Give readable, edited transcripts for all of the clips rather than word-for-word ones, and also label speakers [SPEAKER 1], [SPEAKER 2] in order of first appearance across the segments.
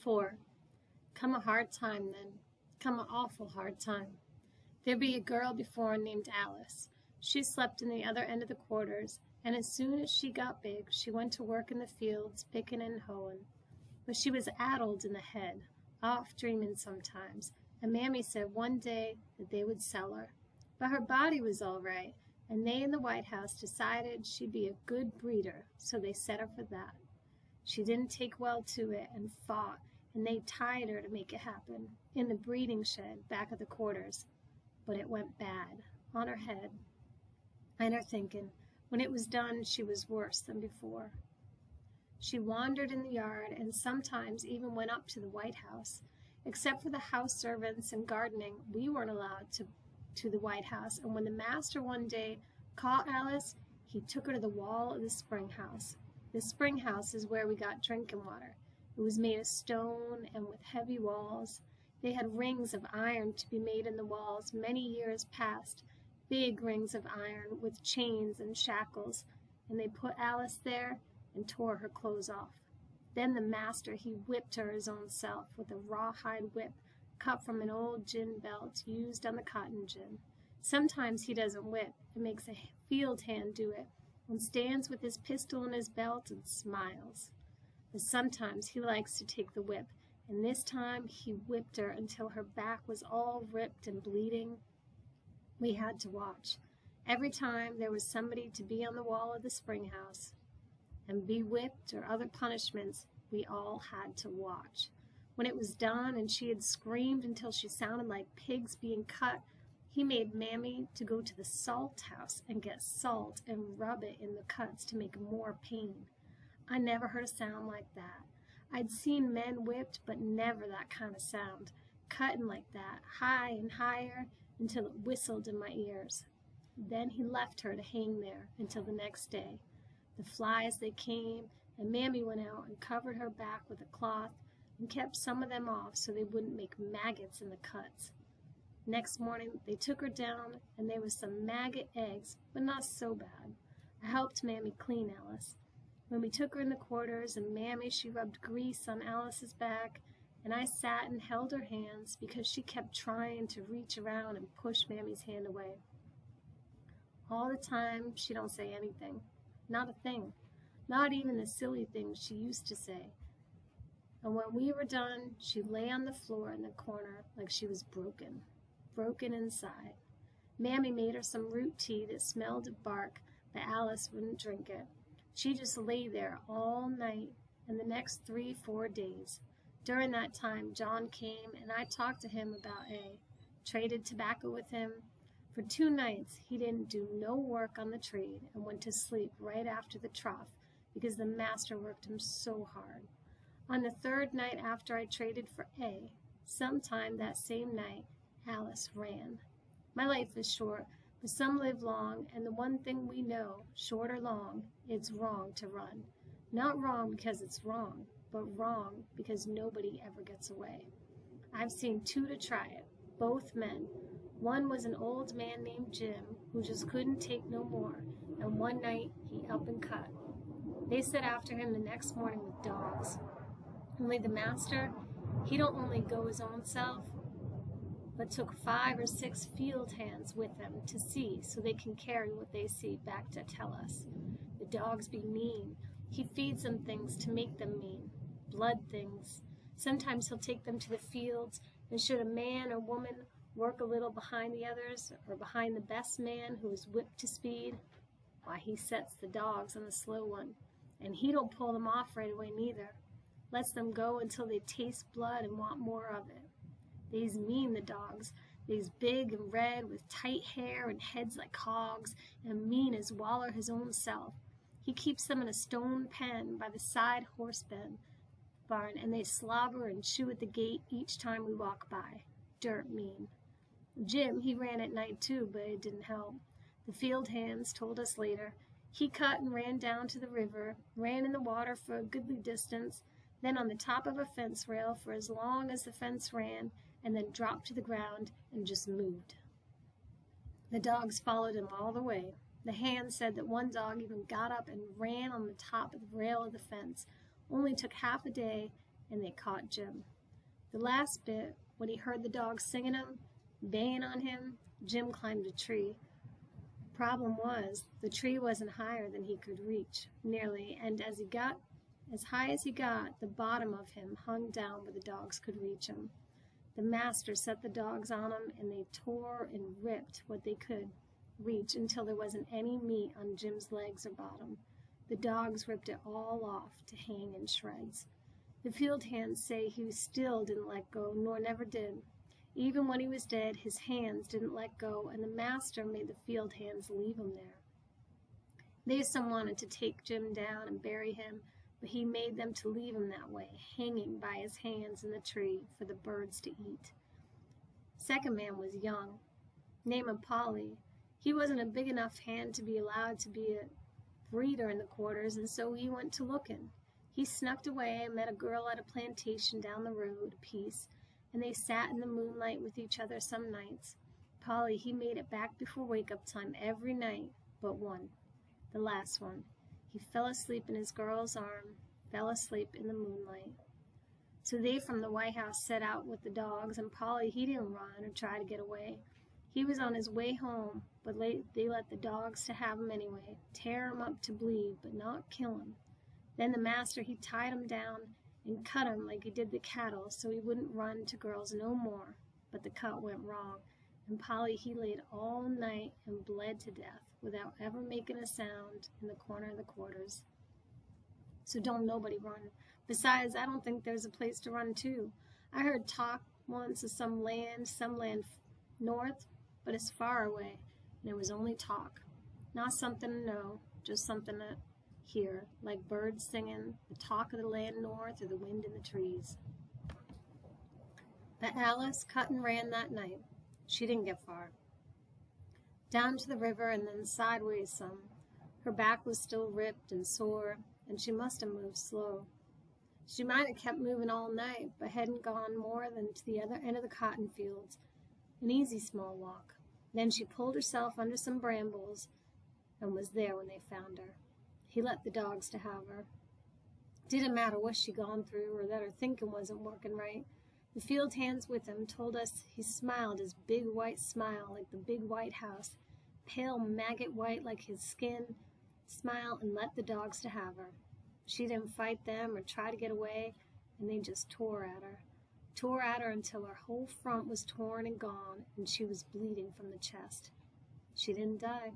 [SPEAKER 1] 4. Come a hard time then, come an awful hard time. There be a girl before named Alice. She slept in the other end of the quarters, and as soon as she got big, she went to work in the fields, picking and hoeing. But she was addled in the head, off dreaming sometimes, and Mammy said one day that they would sell her. But her body was all right, and they in the White House decided she'd be a good breeder, so they set her for that. She didn't take well to it and fought, and they tied her to make it happen, in the breeding shed back of the quarters. But it went bad, on her head, and her thinking. When it was done, she was worse than before. She wandered in the yard and sometimes even went up to the White House. Except for the house servants and gardening, we weren't allowed to the White House, and when the master one day caught Alice, he took her to the wall of the spring house. The spring house is where we got drinking water. It was made of stone and with heavy walls. They had rings of iron to be made in the walls many years past, big rings of iron with chains and shackles, and they put Alice there and tore her clothes off. Then the master, he whipped her his own self with a rawhide whip cut from an old gin belt used on the cotton gin. Sometimes he doesn't whip and makes a field hand do it and stands with his pistol in his belt and smiles. But sometimes he likes to take the whip, and this time he whipped her until her back was all ripped and bleeding. We had to watch. Every time there was somebody to be on the wall of the spring house and be whipped or other punishments, we all had to watch. When it was done and she had screamed until she sounded like pigs being cut, he made Mammy to go to the salt house and get salt and rub it in the cuts to make more pain. I never heard a sound like that. I'd seen men whipped, but never that kind of sound, cutting like that, high and higher, until it whistled in my ears. Then he left her to hang there until the next day. The flies, they came, and Mammy went out and covered her back with a cloth and kept some of them off so they wouldn't make maggots in the cuts. Next morning, they took her down, and there was some maggot eggs, but not so bad. I helped Mammy clean Alice. When we took her in the quarters, and Mammy, she rubbed grease on Alice's back, and I sat and held her hands because she kept trying to reach around and push Mammy's hand away. All the time, she don't say anything. Not a thing. Not even the silly things she used to say. And when we were done, she lay on the floor in the corner like she was broken inside. Mammy made her some root tea that smelled of bark, but Alice wouldn't drink it. She just lay there all night and the next 3-4 days. During that time, John came, and I talked to him about traded tobacco with him. For 2 nights, he didn't do no work on the trade and went to sleep right after the trough because the master worked him so hard. On the 3rd night after I traded for sometime that same night, Alice ran. My life is short, but some live long, and the one thing we know, short or long, it's wrong to run. Not wrong because it's wrong, but wrong because nobody ever gets away. I've seen 2 to try it, both men. One was an old man named Jim who just couldn't take no more, and one night he up and cut. They set after him the next morning with dogs. Only the master, he don't only go his own self, but took 5 or 6 field hands with them to see so they can carry what they see back to tell us. The dogs be mean. He feeds them things to make them mean. Blood things. Sometimes he'll take them to the fields, and should a man or woman work a little behind the others or behind the best man who is whipped to speed, why, he sets the dogs on the slow one, and he don't pull them off right away neither. Lets them go until they taste blood and want more of it. They's mean, the dogs. They's big and red with tight hair and heads like hogs, and mean as Waller his own self. He keeps them in a stone pen by the side horse barn, and they slobber and chew at the gate each time we walk by. Dirt mean. Jim, he ran at night too, but it didn't help. The field hands told us later. He cut and ran down to the river, ran in the water for a goodly distance, then on the top of a fence rail for as long as the fence ran, and then dropped to the ground and just moved. The dogs followed him all the way. The hands said that one dog even got up and ran on the top of the rail of the fence. Only took half a day, and they caught Jim. The last bit, when he heard the dogs singing him, baying on him, Jim climbed a tree. Problem was, the tree wasn't higher than he could reach, nearly, and as high as he got, the bottom of him hung down where the dogs could reach him. The master set the dogs on him, and they tore and ripped what they could reach until there wasn't any meat on Jim's legs or bottom. The dogs ripped it all off to hang in shreds. The field hands say he still didn't let go, nor never did. Even when he was dead, his hands didn't let go, and the master made the field hands leave him there. They some wanted to take Jim down and bury him, but he made them to leave him that way, hanging by his hands in the tree for the birds to eat. Second man was young, name of Polly. He wasn't a big enough hand to be allowed to be a breeder in the quarters, and so he went to looking. He snuck away and met a girl at a plantation down the road a piece, and they sat in the moonlight with each other some nights. Polly, he made it back before wake-up time every night but one, the last one. He fell asleep in his girl's arm, fell asleep in the moonlight. So they from the White House set out with the dogs, and Polly, he didn't run or try to get away. He was on his way home, but they let the dogs to have him anyway, tear him up to bleed, but not kill him. Then the master, he tied him down and cut him like he did the cattle, so he wouldn't run to girls no more. But the cut went wrong, and Polly, he laid all night and bled to death without ever making a sound in the corner of the quarters. So don't nobody run. Besides, I don't think there's a place to run to. I heard talk once of some land north, but it's far away, and it was only talk. Not something to know, just something to hear, like birds singing, the talk of the land north, or the wind in the trees. But Alice cut and ran that night. She didn't get far. Down to the river and then sideways some. Her back was still ripped and sore, and she must have moved slow. She might have kept moving all night, but hadn't gone more than to the other end of the cotton fields, an easy small walk. Then she pulled herself under some brambles and was there when they found her. He let the dogs to have her. Didn't matter what she'd gone through or that her thinking wasn't working right. The field hands with him told us he smiled his big white smile like the big White House, pale maggot white like his skin, smile and let the dogs to have her. She didn't fight them or try to get away, and they just tore at her until her whole front was torn and gone, and she was bleeding from the chest. She didn't die.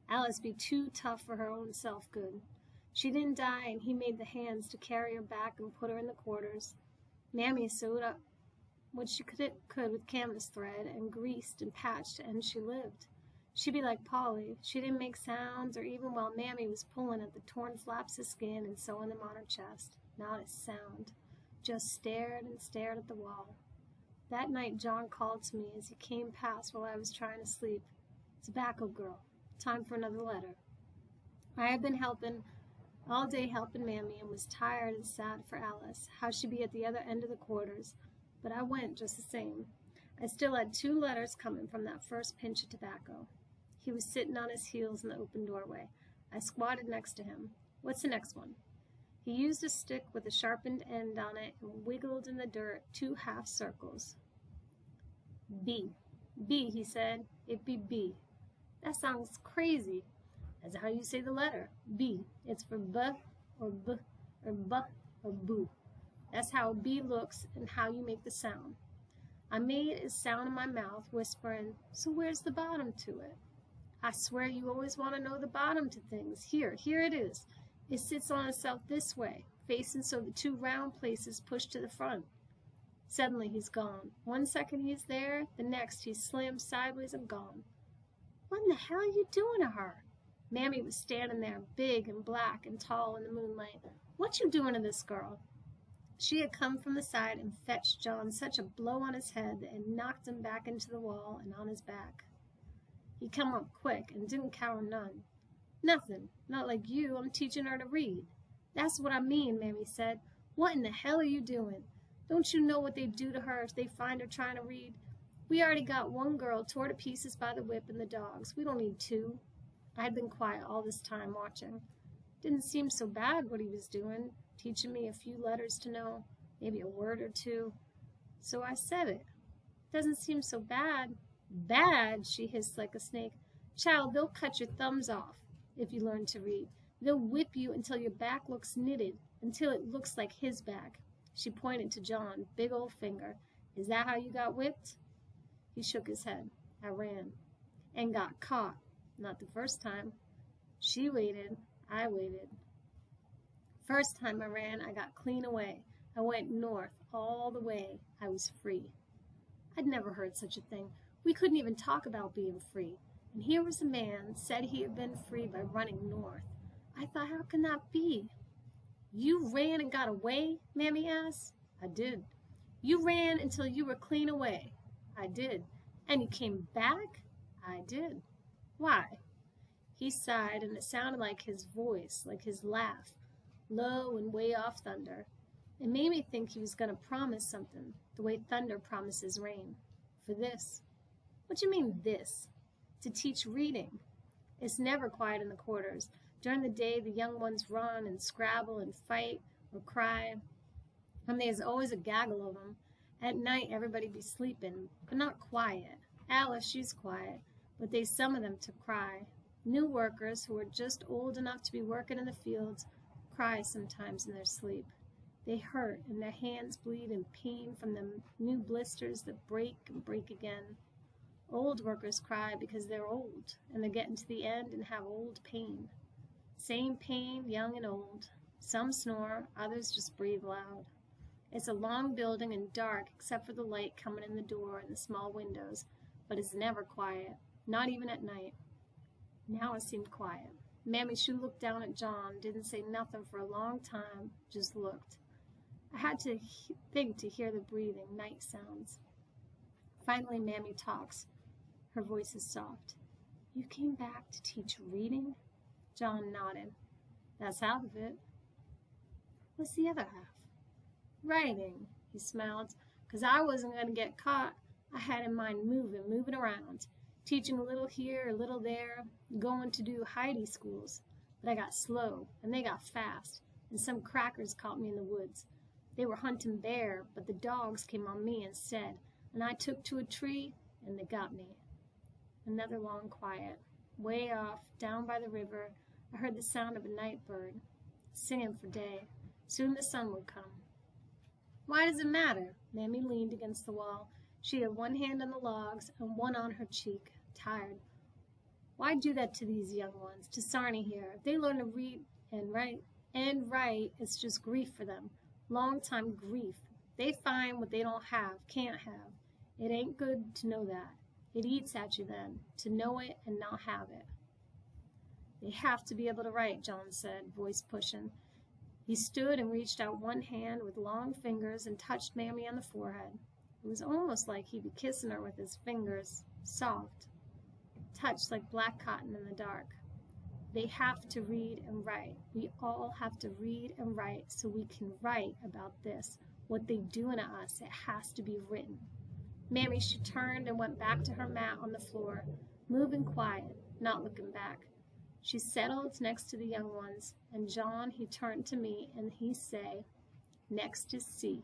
[SPEAKER 1] Alice be too tough for her own self-good. She didn't die, and he made the hands to carry her back and put her in the quarters. Mammy sewed up what she could with canvas thread and greased and patched, and she lived. She'd be like Polly. She didn't make sounds, or even while Mammy was pulling at the torn flaps of skin and sewing them on her chest. Not a sound. Just stared and stared at the wall. That night John called to me as he came past while I was trying to sleep. "Tobacco girl, time for another letter." I had been all day helping Mammy, and was tired and sad for Alice, how she'd be at the other end of the quarters, but I went just the same. I still had 2 letters coming from that first pinch of tobacco. He was sitting on his heels in the open doorway. I squatted next to him. "What's the next one?" He used a stick with a sharpened end on it and wiggled in the dirt 2 half circles. "B. B," he said. "It be B." "That sounds crazy." "That's how you say the letter. B. It's for B or B or B or boo. That's how B looks and how you make the sound." I made a sound in my mouth, whispering, "So where's the bottom to it?" "I swear you always want to know the bottom to things. Here it is. It sits on itself this way, facing so the 2 round places push to the front." Suddenly he's gone. One second he's there, the next he's slammed sideways and gone. "What in the hell are you doing to her?" Mammy was standing there, big and black and tall in the moonlight. "What you doing to this girl?" She had come from the side and fetched John such a blow on his head that it knocked him back into the wall and on his back. He come up quick and didn't cower none. "Nothing, not like you. I'm teaching her to read." "That's what I mean," Mammy said. "What in the hell are you doing? Don't you know what they'd do to her if they find her trying to read? We already got 1 girl tore to pieces by the whip and the dogs. We don't need 2. I had been quiet all this time watching. Didn't seem so bad what he was doing, teaching me a few letters to know, maybe a word or two. So I said it. Doesn't seem so bad. Bad, she hissed like a snake. Child, they'll cut your thumbs off if you learn to read. They'll whip you until your back looks knitted, until it looks like his back. She pointed to John, big old finger. Is that how you got whipped? He shook his head. I ran. And got caught. Not the first time. She waited. I waited. First time I ran, I got clean away. I went north, all the way. I was free. I'd never heard such a thing. We couldn't even talk about being free. And here was a man said he had been free by running north. I thought, how can that be? You ran and got away? Mammy asked. I did. You ran until you were clean away. I did. And you came back? I did. Why? He sighed, and it sounded like his voice, like his laugh, low and way off thunder. It made me think he was going to promise something, the way thunder promises rain. For this. What do you mean, this? To teach reading. It's never quiet in the quarters. During the day, the young ones run and scrabble and fight or cry, and there's always a gaggle of them. At night, everybody be sleeping, but not quiet. Alice, she's quiet, but they summon them to cry. New workers who are just old enough to be working in the fields cry sometimes in their sleep. They hurt, and their hands bleed in pain from the new blisters that break and break again. Old workers cry because they're old, and they're getting to the end and have old pain. Same pain, young and old. Some snore, others just breathe loud. It's a long building and dark except for the light coming in the door and the small windows, but it's never quiet, not even at night. Now it seemed quiet. Mammy, she looked down at John, didn't say nothing for a long time, just looked. I had to think to hear the breathing, night sounds. Finally, Mammy talks. Her voice is soft. You came back to teach reading? John nodded. That's half of it. What's the other half? Writing, he smiled. 'Cause I wasn't going to get caught. I had in mind moving around, teaching a little here, a little there, going to do Heidi schools. But I got slow, and they got fast, and some crackers caught me in the woods. They were hunting bear, but the dogs came on me instead, and I took to a tree, and they got me. Another long quiet. Way off, down by the river, I heard the sound of a night bird, singing for day. Soon the sun would come. Why does it matter? Mammy leaned against the wall. She had one hand on the logs and one on her cheek, tired. Why do that to these young ones, to Sarnie here? If they learn to read and write, it's just grief for them. Long-time grief. They find what they don't have, can't have. It ain't good to know that. It eats at you then, to know it and not have it. They have to be able to write, John said, voice pushing. He stood and reached out one hand with long fingers and touched Mammy on the forehead. It was almost like he'd be kissing her with his fingers, soft, touched like black cotton in the dark. They have to read and write. We all have to read and write so we can write about this. What they do to us, it has to be written. Mammy, she turned and went back to her mat on the floor, moving quiet, not looking back. She settled next to the young ones, and John, he turned to me and he say, next is C.